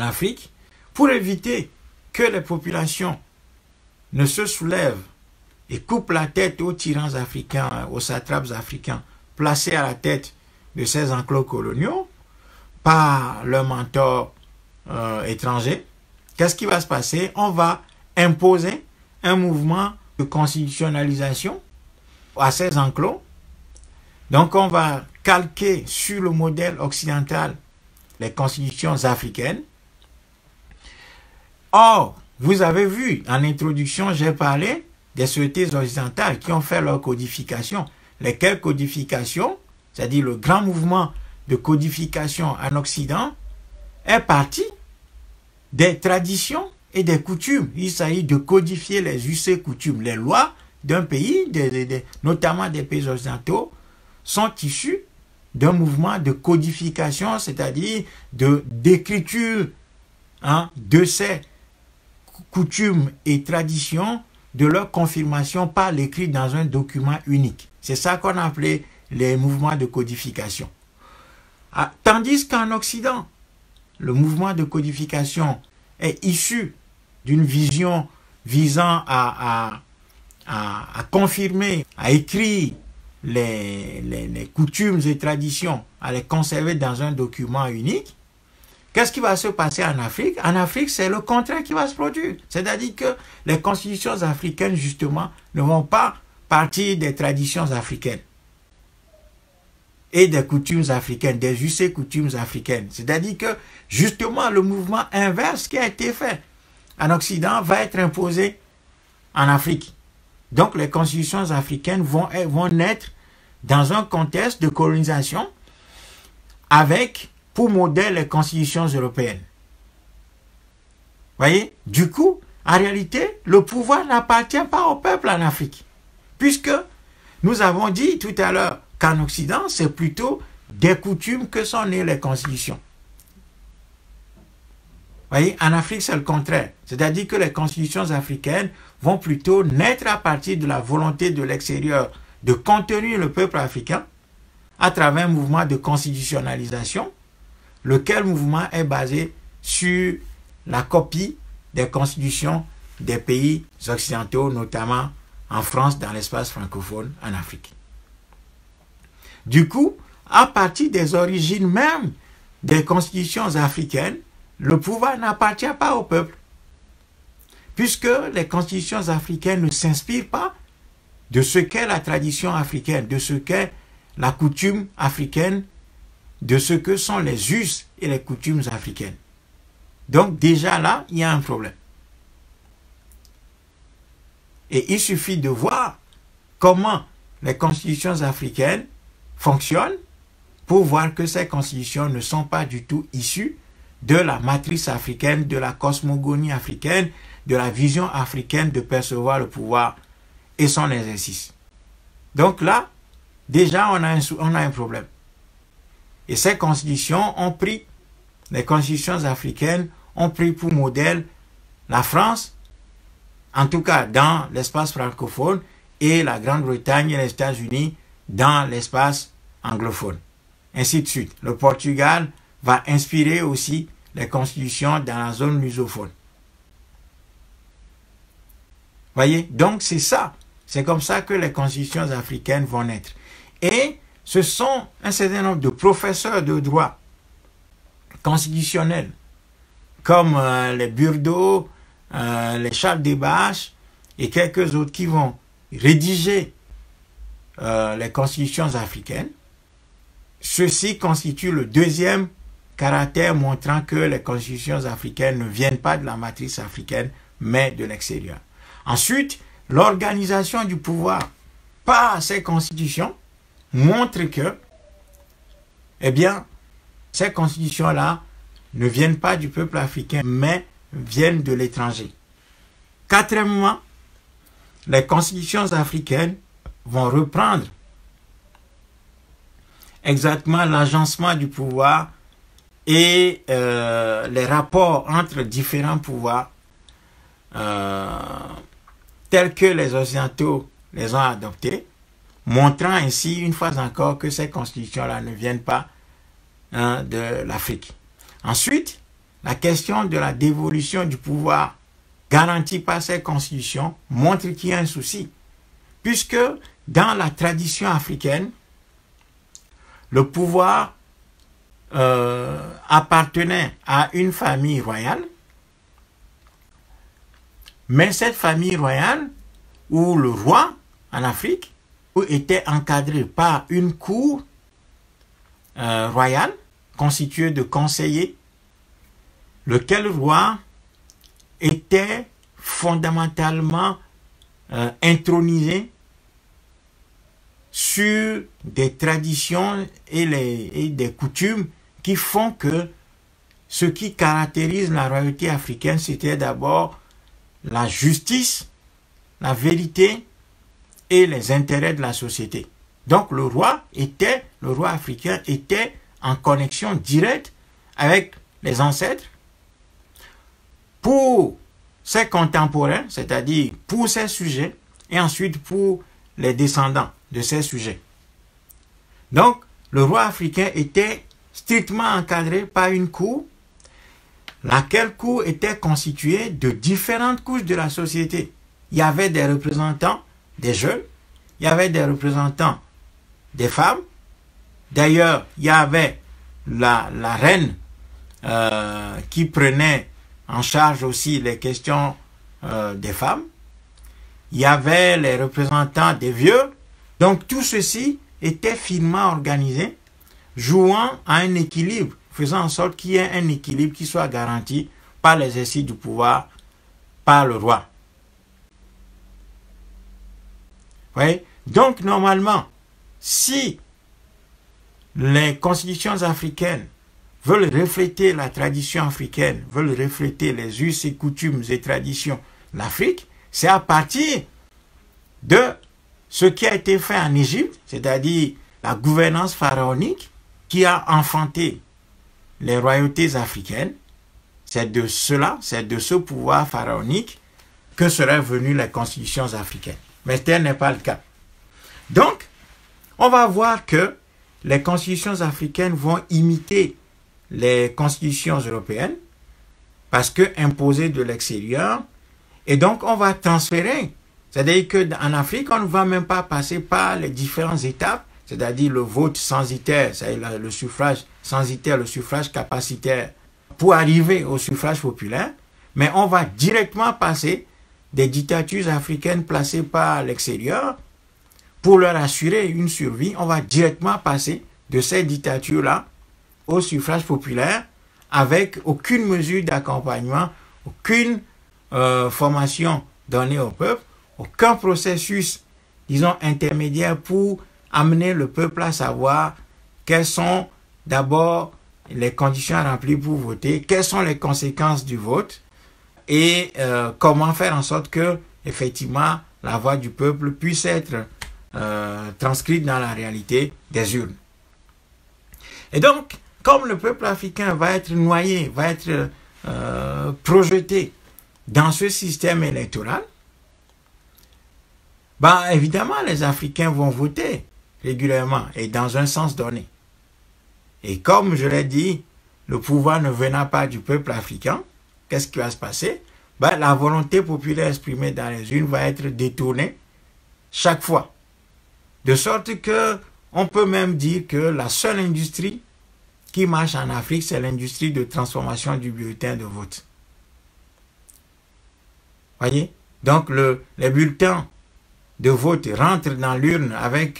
Afrique pour éviter que les populations ne se soulèvent et coupent la tête aux tyrans africains, aux satrapes africains placés à la tête de ces enclos coloniaux par leurs mentors étrangers. Qu'est-ce qui va se passer? On va imposer un mouvement de constitutionnalisation à ces enclos. Donc on va calquer sur le modèle occidental les constitutions africaines. Or, vous avez vu, en introduction, j'ai parlé des sociétés occidentales qui ont fait leur codification. Lesquelles codifications, c'est-à-dire le grand mouvement de codification en Occident, est parti des traditions et des coutumes. Il s'agit de codifier les us et coutumes. Les lois d'un pays, notamment des pays occidentaux, sont issues d'un mouvement de codification, c'est-à-dire d'écriture de ces coutumes et traditions, de leur confirmation par l'écrit dans un document unique. C'est ça qu'on a appelé les mouvements de codification. Tandis qu'en Occident, le mouvement de codification est issu d'une vision visant à confirmer, à écrire les coutumes et traditions, à les conserver dans un document unique. Qu'est-ce qui va se passer en Afrique? En Afrique, c'est le contraire qui va se produire. C'est-à-dire que les constitutions africaines, justement, ne vont pas partir des traditions africaines et des coutumes africaines, des us et coutumes africaines. C'est-à-dire que, justement, le mouvement inverse qui a été fait en Occident va être imposé en Afrique. Donc, les constitutions africaines vont naître dans un contexte de colonisation avec pour modèle les constitutions européennes. Voyez? Du coup, en réalité, le pouvoir n'appartient pas au peuple en Afrique. Puisque nous avons dit tout à l'heure qu'en Occident, c'est plutôt des coutumes que sont nées les constitutions. Voyez? En Afrique, c'est le contraire. C'est-à-dire que les constitutions africaines vont plutôt naître à partir de la volonté de l'extérieur de contenir le peuple africain à travers un mouvement de constitutionnalisation, lequel mouvement est basé sur la copie des constitutions des pays occidentaux, notamment en France, dans l'espace francophone, en Afrique. Du coup, à partir des origines même des constitutions africaines, le pouvoir n'appartient pas au peuple, puisque les constitutions africaines ne s'inspirent pas de ce qu'est la tradition africaine, de ce qu'est la coutume africaine, de ce que sont les us et les coutumes africaines. Donc déjà là, il y a un problème. Et il suffit de voir comment les constitutions africaines fonctionnent pour voir que ces constitutions ne sont pas du tout issues de la matrice africaine, de la cosmogonie africaine, de la vision africaine de percevoir le pouvoir et son exercice. Donc là, déjà on a un problème. Et ces constitutions ont pris, les constitutions africaines ont pris pour modèle la France, en tout cas dans l'espace francophone, et la Grande-Bretagne et les États-Unis dans l'espace anglophone. Ainsi de suite. Le Portugal va inspirer aussi les constitutions dans la zone lusophone. Voyez? Donc c'est ça. C'est comme ça que les constitutions africaines vont naître. Et ce sont un certain nombre de professeurs de droit constitutionnel, comme les Burdeau, les Charles Debache et quelques autres qui vont rédiger les constitutions africaines. Ceci constitue le deuxième caractère montrant que les constitutions africaines ne viennent pas de la matrice africaine, mais de l'extérieur. Ensuite, l'organisation du pouvoir par ces constitutions montre que, eh bien, ces constitutions-là ne viennent pas du peuple africain, mais viennent de l'étranger. Quatrièmement, les constitutions africaines vont reprendre exactement l'agencement du pouvoir et les rapports entre différents pouvoirs tels que les Occidentaux les ont adoptés, montrant ainsi une fois encore que ces constitutions-là ne viennent pas de l'Afrique. Ensuite, la question de la dévolution du pouvoir garantie par cette constitution montre qu'il y a un souci. Puisque dans la tradition africaine, le pouvoir appartenait à une famille royale, mais cette famille royale, ou le roi en Afrique, était encadré par une cour royale constituée de conseillers, lequel roi était fondamentalement intronisé sur des traditions et des coutumes qui font que ce qui caractérise la royauté africaine, c'était d'abord la justice, la vérité et les intérêts de la société. Donc le roi africain était en connexion directe avec les ancêtres pour ses contemporains, c'est-à-dire pour ses sujets, et ensuite pour les descendants de ces sujets. Donc, le roi africain était strictement encadré par une cour, laquelle cour était constituée de différentes couches de la société. Il y avait des représentants des jeunes, il y avait des représentants des femmes. D'ailleurs, il y avait la reine qui prenait en charge aussi les questions des femmes. Il y avait les représentants des vieux. Donc tout ceci était finement organisé, jouant à un équilibre, faisant en sorte qu'il y ait un équilibre qui soit garanti par l'exercice du pouvoir par le roi. Oui? Donc normalement, si les constitutions africaines veulent refléter la tradition africaine, veulent refléter les us et coutumes et traditions de l'Afrique, c'est à partir de ce qui a été fait en Égypte, c'est-à-dire la gouvernance pharaonique qui a enfanté les royautés africaines. C'est de cela, c'est de ce pouvoir pharaonique que seraient venues les constitutions africaines. Mais tel n'est pas le cas. Donc, on va voir que les constitutions africaines vont imiter les constitutions européennes parce que imposées de l'extérieur, et donc on va transférer. C'est-à-dire qu'en Afrique, on ne va même pas passer par les différentes étapes, c'est-à-dire le vote censitaire, c'est-à-dire le suffrage censitaire, le suffrage capacitaire, pour arriver au suffrage populaire, mais on va directement passer des dictatures africaines placées par l'extérieur pour leur assurer une survie. On va directement passer de ces dictatures-là au suffrage populaire avec aucune mesure d'accompagnement, aucune formation donnée au peuple, aucun processus, disons, intermédiaire pour amener le peuple à savoir quelles sont d'abord les conditions à remplir pour voter, quelles sont les conséquences du vote et comment faire en sorte que, effectivement, la voix du peuple puisse être transcrite dans la réalité des urnes. Et donc, comme le peuple africain va être noyé, va être projeté dans ce système électoral, ben, évidemment, les Africains vont voter régulièrement et dans un sens donné. Et comme je l'ai dit, le pouvoir ne venant pas du peuple africain, qu'est-ce qui va se passer? Ben, la volonté populaire exprimée dans les urnes va être détournée chaque fois. De sorte que on peut même dire que la seule industrie qui marche en Afrique, c'est l'industrie de transformation du bulletin de vote. Voyez? Donc les bulletins de vote rentrent dans l'urne avec